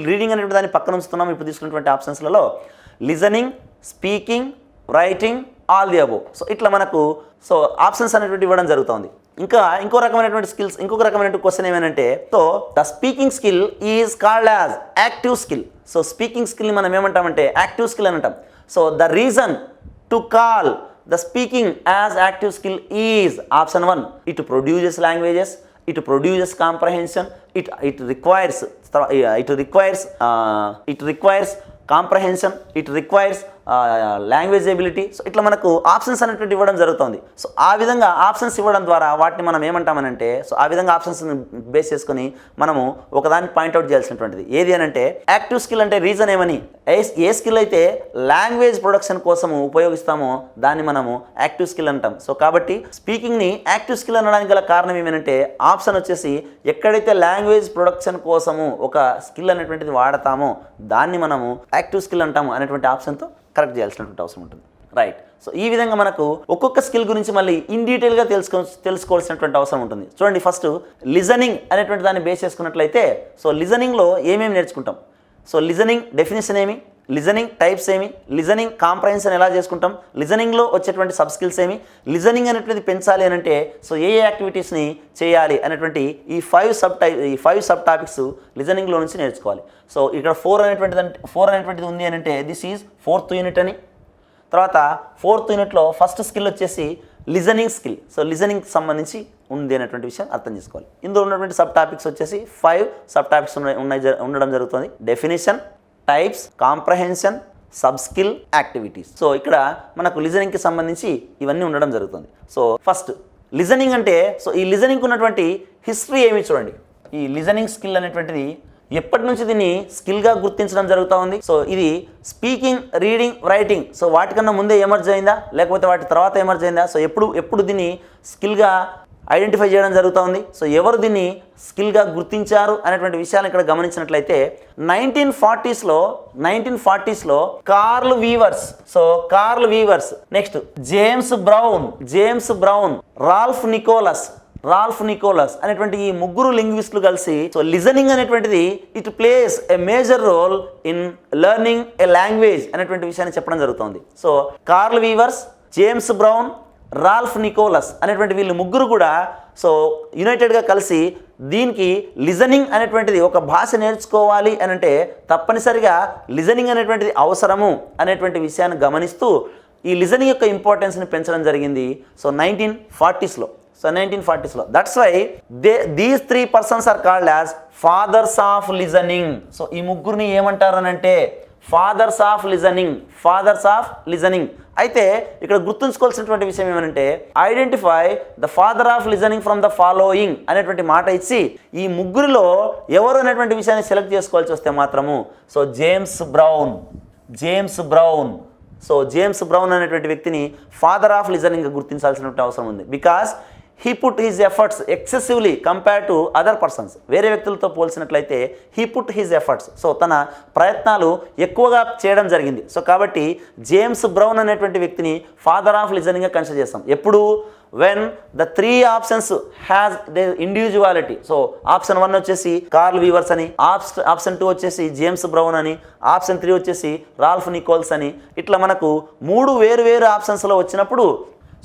రీడింగ్ అనేటువంటి దాన్ని పక్కన ఉంచుతున్నాం. ఇప్పుడు తీసుకున్నటువంటి ఆప్షన్స్లలో listening, speaking, writing, all the above. So ఇట్లా మనకు ఆప్షన్స్ అనేటువంటి ఇవ్వడం జరుగుతుంది. ఇంకో రకమైనటువంటి స్కిల్స్, ఇంకొక రకమైన క్వశ్చన్ ఏమేనంటే so the speaking skill is called as active skill. So speaking స్కిల్ని మనం ఏమంటామంటే యాక్టివ్ స్కిల్ అని అంటాం. So the reason to call the speaking as active skill is option 1, it produces languages, it produces comprehension, it requires comprehension, it requires language ability. So ఇట్లా మనకు options అనేటువంటి ఇవ్వడం జరుగుతుంది. సో ఆ విధంగా ఆప్షన్స్ ఇవ్వడం ద్వారా వాటిని మనం ఏమంటామనంటే సో ఆ విధంగా ఆప్షన్స్ని బేస్ చేసుకొని మనము ఒకదాన్ని పాయింట్అవుట్ చేయాల్సినటువంటిది ఏది అని అంటే యాక్టివ్ స్కిల్ అంటే రీజన్ ఏమని, ఏ స్కిల్ అయితే లాంగ్వేజ్ ప్రొడక్షన్ కోసము ఉపయోగిస్తామో దాన్ని మనము యాక్టివ్ స్కిల్ అంటాం. సో కాబట్టి స్పీకింగ్ని యాక్టివ్ స్కిల్ అనడానికి గల కారణం ఏమేనంటే ఆప్షన్ వచ్చేసి ఎక్కడైతే లాంగ్వేజ్ ప్రొడక్షన్ కోసము ఒక స్కిల్ అనేటువంటిది వాడతామో దాన్ని మనము యాక్టివ్ స్కిల్ అంటాము అనేటువంటి ఆప్షన్తో కరెక్ట్ చేయాల్సినటువంటి అవసరం ఉంటుంది. రైట్. సో ఈ విధంగా మనకు ఒక్కొక్క స్కిల్ గురించి మళ్ళీ ఇన్ డీటెయిల్గా తెలుసుకోవాల్సినటువంటి అవసరం ఉంటుంది. చూడండి, ఫస్ట్ లిజనింగ్ అనేటువంటి దాన్ని బేస్ చేసుకున్నట్లయితే సో లిజనింగ్లో ఏమేమి నేర్చుకుంటాం. సో లిజనింగ్ డెఫినేషన్ ఏమి, లిజనింగ్ టైప్స్ ఏమి, లిజనింగ్ కాంప్రహెన్షన్ ఎలా చేసుకుంటాం, లిజనింగ్లో వచ్చేటువంటి సబ్ స్కిల్స్ ఏమి, లిజనింగ్ అనేటువంటిది పెంచాలి అని అంటే సో ఏ యాక్టివిటీస్ని చేయాలి అనేటువంటి ఈ ఫైవ్ సబ్ టాపిక్స్ లిజనింగ్లో నుంచి నేర్చుకోవాలి. సో ఇక్కడ 4 అనేటువంటిది ఉంది అని అంటే దిస్ ఈజ్ 4th యూనిట్ అని. తర్వాత 4th యూనిట్లో ఫస్ట్ స్కిల్ వచ్చేసి లిజనింగ్ స్కిల్. సో లిజనింగ్కి సంబంధించి ఉంది అనేటువంటి విషయం అర్థం చేసుకోవాలి. ఇందులో ఉన్నటువంటి సబ్ టాపిక్స్ వచ్చేసి 5 సబ్ టాపిక్స్ ఉండడం జరుగుతుంది. Definition, types, comprehension, sub skill, activities. So ఇక్కడ మనకు లిజనింగ్కి సంబంధించి ఇవన్నీ ఉండడం జరుగుతుంది. సో ఫస్ట్ లిజనింగ్ అంటే సో ఈ లిజనింగ్కి ఉన్నటువంటి హిస్టరీ ఏమి చూడండి. ఈ లిజనింగ్ స్కిల్ అనేటువంటిది ఎప్పటి నుంచి దీన్ని స్కిల్గా గుర్తించడం జరుగుతూ ఉంది. సో ఇది స్పీకింగ్, రీడింగ్, రైటింగ్ సో వాటికన్నా ముందే ఎమర్జ్ అయిందా లేకపోతే వాటి తర్వాత ఎమర్జ్ అయిందా, సో ఎప్పుడు దీన్ని స్కిల్గా ఐడెంటిఫై చేయడం జరుగుతూ ఉంది. సో ఎవరు దీన్ని స్కిల్గా గుర్తించారు అనేటువంటి విషయాన్ని ఇక్కడ గమనించినట్లయితే 1940స్లో Carl Weavers, next James Brown, Ralph Nicholas అనేటువంటి ఈ ముగ్గురు లింగ్విస్టులు కలిసి సో లిజనింగ్ అనేటువంటిది it plays a major role in learning a language అనేటువంటి విషయాన్ని చెప్పడం జరుగుతుంది. So Carl Weavers, James Brown, Ralph Nicholas అనేటువంటి వీళ్ళు ముగ్గురు కూడా సో యునైటెడ్గా కలిసి దీనికి లిజనింగ్ అనేటువంటిది ఒక భాష నేర్చుకోవాలి అని అంటే తప్పనిసరిగా లిజనింగ్ అనేటువంటిది అవసరము అనేటువంటి విషయాన్ని గమనిస్తూ ఈ లిజనింగ్ యొక్క ఇంపార్టెన్స్ని పెంచడం జరిగింది. సో 1940స్లో that's why these 3 persons are called as fathers of listening. So ఈ ముగ్గురిని ఏమంటారు అని అంటే ఫాదర్స్ ఆఫ్ లిజనింగ్. అయితే ఇక్కడ గుర్తుంచుకోవాల్సినటువంటి విషయం ఏమంటే identify the father of listening from the following అనేటువంటి మాట ఇచ్చి ఈ ముగ్గురిలో ఎవరు అనేటువంటి విషయాన్ని సెలెక్ట్ చేసుకోవాల్సి వస్తే మాత్రము సో జేమ్స్ బ్రౌన్ అనేటువంటి వ్యక్తిని ఫాదర్ ఆఫ్ లిజనింగ్ గుర్తించాల్సినటువంటి అవసరం ఉంది. Because he put his efforts excessively compared to other persons. వేరే వ్యక్తులతో పోల్చినట్లయితే he put his efforts. So తన ప్రయత్నాలు ఎక్కువగా చేయడం జరిగింది. సో కాబట్టి జేమ్స్ బ్రౌన్ అనేటువంటి వ్యక్తిని ఫాదర్ ఆఫ్ లిజనింగ్గా కన్సిడర్ చేస్తాం. ఎప్పుడు when the 3 options has they individuality. So option 1 వచ్చేసి కార్ల్ వీవర్స్ అని, ఆప్షన్ 2 వచ్చేసి జేమ్స్ బ్రౌన్ అని, ఆప్షన్ 3 వచ్చేసి రాల్ఫ్ నికోల్స్ అని. ఇట్లా మనకు 3 వేరు ఆప్షన్స్లో వచ్చినప్పుడు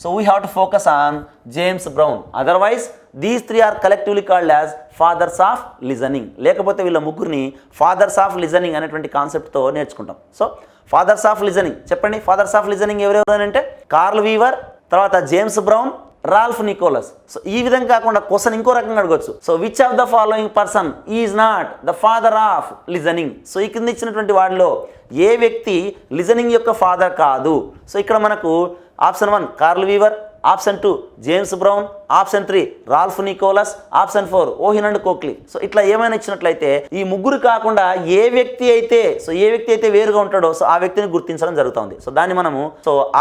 so we have to focus on James Brown. Otherwise these 3 are collectively called as fathers of listening. లేకపోతే వీళ్ళ ముగ్గురిని ఫాదర్స్ ఆఫ్ లిజనింగ్ అనేటువంటి కాన్సెప్ట్తో నేర్చుకుంటాం. సో ఫాదర్స్ ఆఫ్ లిజనింగ్ చెప్పండి. ఫాదర్స్ ఆఫ్ లిజనింగ్ ఎవరెవరు అంటే కార్ల్ వీవర్, తర్వాత James Brown, Ralph Nichols. So ఈ విధంగా కాకుండా క్వశ్చన్ ఇంకో రకంగా అడగొచ్చు. So which of the following person is not the father of listening. So ఈ కింద ఇచ్చినటువంటి వాటిలో ఏ వ్యక్తి లిజనింగ్ యొక్క ఫాదర్ కాదు. సో ఇక్కడ మనకు option 1 Carl Weaver, option 2 James Brown, option 3 Ralph Nicholas, option 4 Wolvin and Coakley. So ఇట్లా ఏమైనా ఇచ్చినట్లయితే ఈ ముగ్గురు కాకుండా ఏ వ్యక్తి అయితే వేరుగా ఉంటాడో సో ఆ వ్యక్తిని గుర్తించడం జరుగుతుంది. సో దాన్ని మనము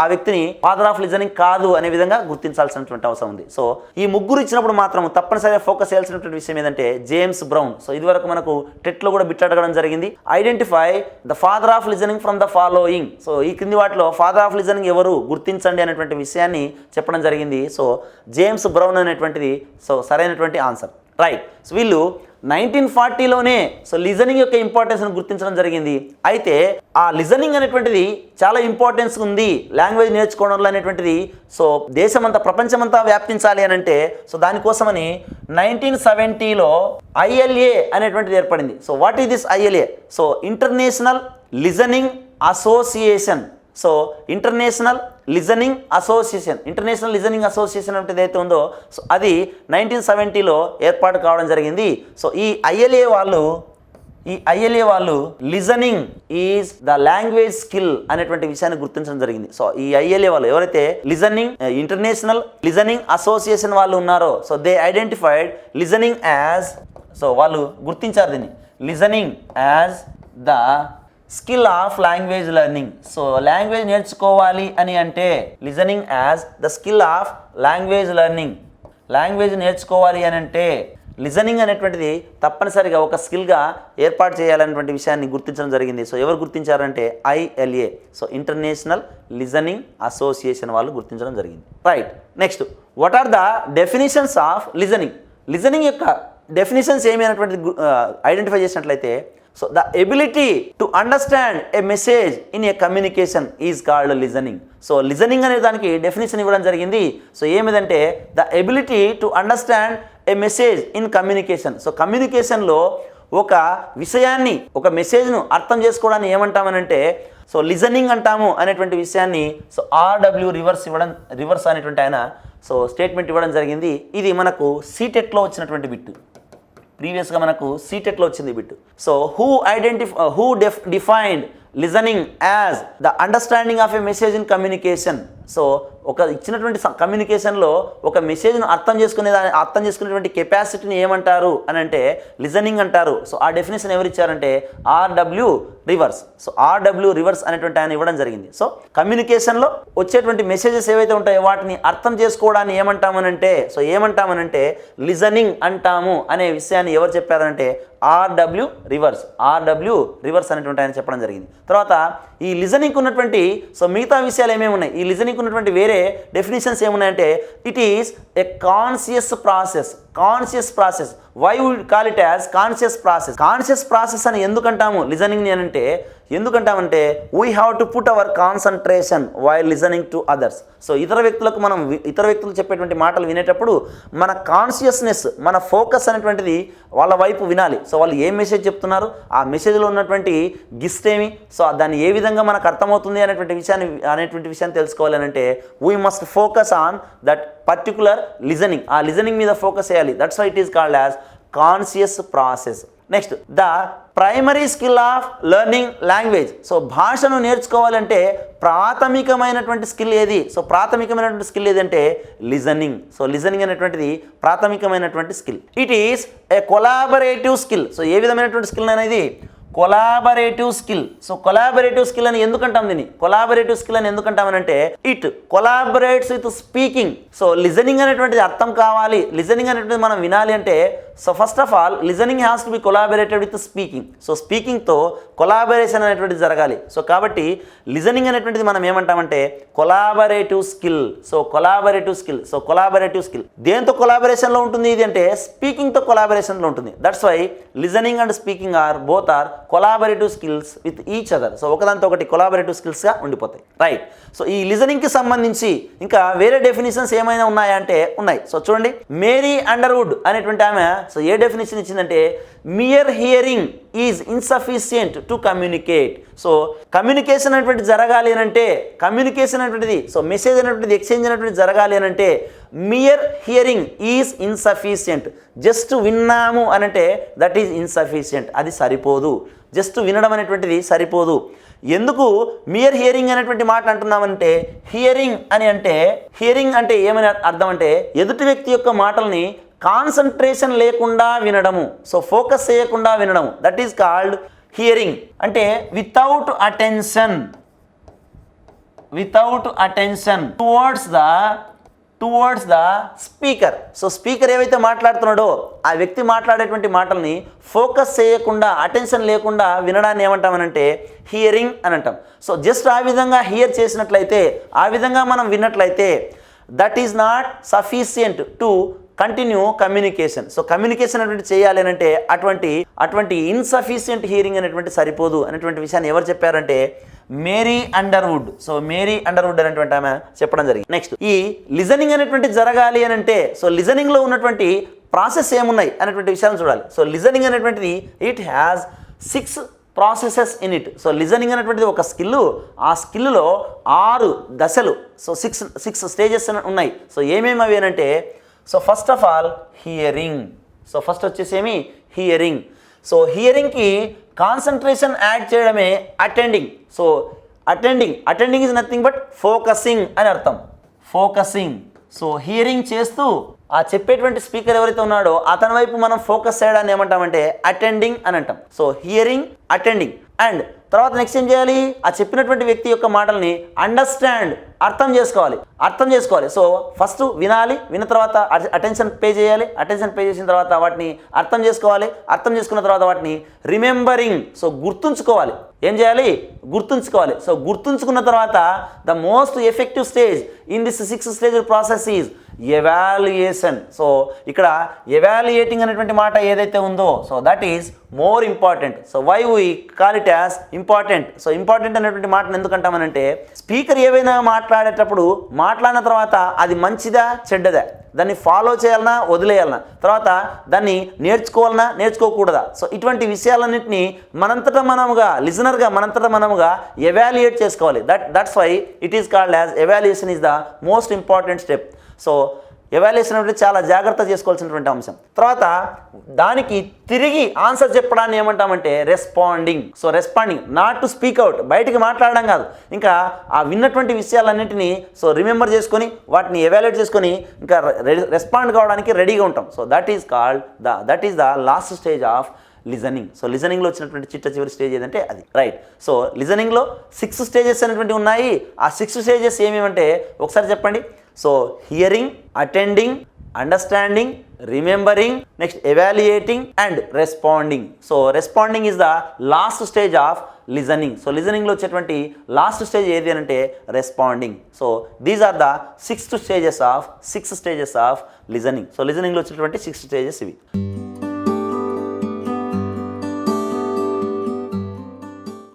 ఆ వ్యక్తిని ఫాదర్ ఆఫ్ లిజనింగ్ కాదు అనే విధంగా గుర్తించాల్సినటువంటి అవసరం ఉంది. సో ఈ ముగ్గురు ఇచ్చినప్పుడు మాత్రం తప్పనిసరిగా ఫోకస్ చేయాల్సినటువంటి విషయం ఏంటంటే జేమ్స్ బ్రౌన్. సో ఇది వరకు మనకు టెట్లో కూడా బిట్ అడగడం జరిగింది. Identify the father of listening from the following. So ఈ కింది వాటిలో ఫాదర్ ఆఫ్ లిజనింగ్ ఎవరు గుర్తించండి అనేటువంటి విషయాన్ని చెప్పడం జరిగింది. సో జేమ్స్ బ్రౌన్ అనేటువంటిది సో సరైనటువంటి ఆన్సర్. రైట్. సో వీళ్ళు 1940లోనే సో లిజనింగ్ యొక్క ఇంపార్టెన్స్ను గుర్తించడం జరిగింది. అయితే ఆ లిజనింగ్ అనేటువంటిది చాలా ఇంపార్టెన్స్ ఉంది లాంగ్వేజ్ నేర్చుకోవడంలో అనేటువంటిది. సో దేశమంతా ప్రపంచమంతా వ్యాప్తించాలి అని అంటే సో దానికోసమని 1970లో ILA అనేటువంటిది ఏర్పడింది. So what is this ILA? So international listening association. So international listening association అంటే ఏదైతే ఉందో సో అది 1970లో ఏర్పాటు కావడం జరిగింది. సో ఈ ILA వాళ్ళు listening is the language skill అనేటువంటి విషయాన్ని గుర్తించడం జరిగింది. సో ఈ ILA వాళ్ళు ఎవరైతే ఇంటర్నేషనల్ లిజనింగ్ అసోసియేషన్ వాళ్ళు ఉన్నారో so they identified listening as, so వాళ్ళు గుర్తించారు దీన్ని listening as the skill of language learning. So language నేర్చుకోవాలి అని అంటే listening as the skill of language learning. Language నేర్చుకోవాలి అని అంటే లిజనింగ్ అనేటువంటిది తప్పనిసరిగా ఒక స్కిల్గా ఏర్పాటు చేయాలనేటువంటి విషయాన్ని గుర్తించడం జరిగింది. సో ఎవరు గుర్తించారంటే ILA. So international listening association వాళ్ళు గుర్తించడం జరిగింది. Right. Next, what are the definitions of listening? Listening యొక్క డెఫినిషన్స్ ఏమి అనేటువంటిది ఐడెంటిఫై చేసినట్లయితే so the ability to understand a message in a communication is called listening. So listening అనే దానికి definition ఇవ్వడం జరిగింది. సో ఏమిటంటే the ability to understand a message in communication. So కమ్యూనికేషన్లో ఒక విషయాన్ని ఒక మెసేజ్ను అర్థం చేసుకోవడాన్ని ఏమంటామనంటే సో లిజనింగ్ అంటాము అనేటువంటి విషయాన్ని సో RW రివర్స్ అనేటువంటి ఆయన సో స్టేట్మెంట్ ఇవ్వడం జరిగింది. ఇది మనకు సీటెట్లో వచ్చినటువంటి బిట్. ప్రీవియస్గా మనకు సీటెట్లో వచ్చింది bit. So who defined listening as the understanding of a message in communication. So ఒక ఇచ్చినటువంటి కమ్యూనికేషన్లో ఒక మెసేజ్ను అర్థం చేసుకునేటువంటి కెపాసిటీని ఏమంటారు అని అంటే లిజనింగ్ అంటారు. సో ఆ డెఫినేషన్ ఎవరు ఇచ్చారంటే RW reverse. So RW reverse అనేటువంటి ఆయన ఇవ్వడం జరిగింది. సో కమ్యూనికేషన్లో వచ్చేటువంటి మెసేజెస్ ఏవైతే ఉంటాయో వాటిని అర్థం చేసుకోవడాన్ని ఏమంటామనంటే లిజనింగ్ అంటాము అనే విషయాన్ని ఎవరు చెప్పారంటే RW రివర్స్ అనేటువంటి ఆయన చెప్పడం జరిగింది. తర్వాత ఈ లిజనింగ్కి ఉన్నటువంటి సో మిగతా విషయాలు ఏమేమి ఉన్నాయి, ఈ లిజనింగ్కి ఉన్నటువంటి వేరే డెఫినేషన్స్ ఏమున్నాయంటే it is a conscious process. Why would call it as conscious process అని ఎందుకంటాము లిజనింగ్ని అని అంటే ఎందుకంటామంటే we have to put our concentration while listening to others. So ఇతర వ్యక్తులు చెప్పేటువంటి మాటలు వినేటప్పుడు మన కాన్షియస్నెస్ మన ఫోకస్ అనేటువంటిది వాళ్ళ వైపు వినాలి. సో వాళ్ళు ఏ మెసేజ్ చెప్తున్నారు, ఆ మెసేజ్లో ఉన్నటువంటి గిస్ట్ ఏమి, సో దాన్ని ఏ విధంగా మనకు అర్థమవుతుంది అనేటువంటి విషయాన్ని తెలుసుకోవాలి అంటే we must focus on that particular listening. ఆ లిజనింగ్ మీద ఫోకస్ చేయాలి. That's why it is called as conscious process. Next, the primary skill of learning language. So భాషను నేర్చుకోవాలంటే ప్రాథమికమైనటువంటి స్కిల్ ఏది? సో ప్రాథమికమైనటువంటి స్కిల్ ఏదంటే లిజనింగ్. సో లిజనింగ్ అనేటువంటిది ప్రాథమికమైనటువంటి skill. It is a collaborative skill. So ఏ విధమైనటువంటి స్కిల్ అనేది collaborative skill. So collaborative skill అని ఎందుకంటాం దీన్ని? కొలాబరేటివ్ స్కిల్ అని ఎందుకంటామనంటే it కొలాబరేట్స్ with speaking. So listening అనేటువంటిది అర్థం కావాలి, లిజనింగ్ అనేటువంటిది మనం వినాలి అంటే so first of all listening has to be collaborated with speaking. So స్పీకింగ్తో కొలాబరేషన్ అనేటువంటిది జరగాలి. సో కాబట్టి లిజనింగ్ అనేటువంటిది మనం ఏమంటామంటే collaborative skill. So collaborative skill దేంతో కొలాబరేషన్లో ఉంటుంది ఇది అంటే స్పీకింగ్తో కొలాబరేషన్లో ఉంటుంది. That's why listening and speaking both are collaborative skills with each other. So ఒకదాంతో ఒకటి కొలాబరేటివ్ స్కిల్స్గా ఉండిపోతాయి. రైట్. సో ఈ లిజనింగ్కి సంబంధించి ఇంకా వేరే డెఫినేషన్స్ ఏమైనా ఉన్నాయా అంటే ఉన్నాయి. సో చూడండి, మేరీ అండర్వుడ్ అనేటువంటి ఆమె సో ఏ డెఫినేషన్ ఇచ్చిందంటే mere hearing is insufficient to communicate. So communication అనేటువంటి జరగాలి అని అంటే, కమ్యూనికేషన్ అనేటువంటిది, సో మెసేజ్ అనేటువంటిది ఎక్స్చేంజ్ అనేటువంటిది జరగాలి అని అంటే mere hearing is insufficient. Just విన్నాము అని అంటే దట్ ఈజ్ ఇన్సఫిషియంట్, అది సరిపోదు. జస్ట్ వినడం అనేటువంటిది సరిపోదు. ఎందుకు మియర్ హియరింగ్ అనేటువంటి మాట అంటున్నామంటే, హియరింగ్ అంటే ఏమని అర్థం అంటే ఎదుటి వ్యక్తి యొక్క మాటల్ని కాన్సన్ట్రేషన్ లేకుండా వినడము, సో ఫోకస్ చేయకుండా వినడము, దట్ ఈస్ కాల్డ్ హియరింగ్. అంటే without attention towards the speaker. So speaker ఏవైతే మాట్లాడుతున్నాడో ఆ వ్యక్తి మాట్లాడేటువంటి మాటల్ని ఫోకస్ చేయకుండా, అటెన్షన్ లేకుండా వినడాన్ని ఏమంటామనంటే హియరింగ్ అని అంటాం. సో జస్ట్ ఆ విధంగా హియర్ చేసినట్లయితే, ఆ విధంగా మనం విన్నట్లయితే that is not sufficient to continue communication. So communication అనేటువంటి చేయాలి అని అంటే అటువంటి ఇన్సఫిషియంట్ హియరింగ్ అనేటువంటి సరిపోదు అనేటువంటి విషయాన్ని ఎవరు చెప్పారంటే Mary Underwood. So Mary Underwood అనేటువంటి ఆమె చెప్పడం జరిగింది. నెక్స్ట్, ఈ లిజనింగ్ అనేటువంటి జరగాలి అని అంటే, సో లిజనింగ్లో ఉన్నటువంటి ప్రాసెస్ ఏమున్నాయి అనేటువంటి విషయాలను చూడాలి. సో లిజనింగ్ అనేటువంటిది it has 6 processes in it. So listening అనేటువంటిది ఒక స్కిల్, ఆ స్కిల్లో 6 దశలు, సో 6 స్టేజెస్ ఉన్నాయి. సో ఏమేమి అవి అంటే, so first of all hearing. So first వచ్చేసేమి హియరింగ్. సో హియరింగ్కి కాన్సన్ట్రేషన్ యాడ్ చేయడమే attending. So attending is nothing but focusing అని అర్థం. ఫోకసింగ్. సో హియరింగ్ చేస్తూ ఆ చెప్పేటువంటి స్పీకర్ ఎవరైతే ఉన్నాడో అతని వైపు మనం ఫోకస్ చేయడాన్ని ఏమంటామంటే అటెండింగ్ అని అంటాం. So hearing, attending. అండ్ తర్వాత నెక్స్ట్ ఏం చేయాలి, ఆ చెప్పినటువంటి వ్యక్తి యొక్క మాటల్ని అండర్స్టాండ్, అర్థం చేసుకోవాలి. సో ఫస్ట్ వినాలి, విన్న తర్వాత అటెన్షన్ పే చేయాలి, అటెన్షన్ పే చేసిన తర్వాత వాటిని అర్థం చేసుకున్న తర్వాత వాటిని రిమెంబరింగ్, సో గుర్తుంచుకోవాలి. ఏం చేయాలి, గుర్తుంచుకోవాలి. సో గుర్తుంచుకున్న తర్వాత the most effective stage in this 6 stage process is evaluation. So ఇక్కడ ఎవాల్యుయేటింగ్ అనేటువంటి మాట ఏదైతే ఉందో, so that is more important. So why we call it as important. So important అనేటువంటి మాటను ఎందుకంటామనంటే, స్పీకర్ ఏవైనా మాట్లాడేటప్పుడు మాట్లాడిన తర్వాత అది మంచిదా చెడ్డదా, దాన్ని ఫాలో చేయాలన్నా వదిలేయాలన్నా, తర్వాత దాన్ని నేర్చుకోవాలన్నా నేర్చుకోకూడదా, సో ఇటువంటి విషయాలన్నింటినీ మనంతటా మనముగా ఎవాల్యుయేట్ చేసుకోవాలి. That's why it is called as evaluation is the most important step. So evaluation అంటే చాలా జాగ్రత్త చేసుకోవాల్సినటువంటి అంశం. తర్వాత దానికి తిరిగి ఆన్సర్ చెప్పడాన్ని ఏమంటామంటే responding. So responding, not to speak out, బయటికి మాట్లాడడం కాదు, ఇంకా ఆ విన్నటువంటి విషయాలన్నింటినీ సో రిమెంబర్ చేసుకొని వాటిని ఎవాల్యుయేట్ చేసుకొని ఇంకా రెస్పాండ్ కావడానికి రెడీగా ఉంటాం. So that is the last stage of listening. So లిజనింగ్లో వచ్చినటువంటి చివరి స్టేజ్ ఏదంటే అది, రైట్. సో లిజనింగ్లో 6 స్టేజెస్ అనేటువంటివి ఉన్నాయి. ఆ 6 స్టేజెస్ ఏమేమంటే ఒకసారి చెప్పండి. So hearing, attending, understanding, remembering, next evaluating and responding. So responding is the last stage of listening. So లిజనింగ్లో వచ్చేటువంటి లాస్ట్ స్టేజ్ ఏది అంటే responding. So these are the 6 stages of listening. So లిజనింగ్లో వచ్చేటువంటి 6 స్టేజెస్ ఇవి.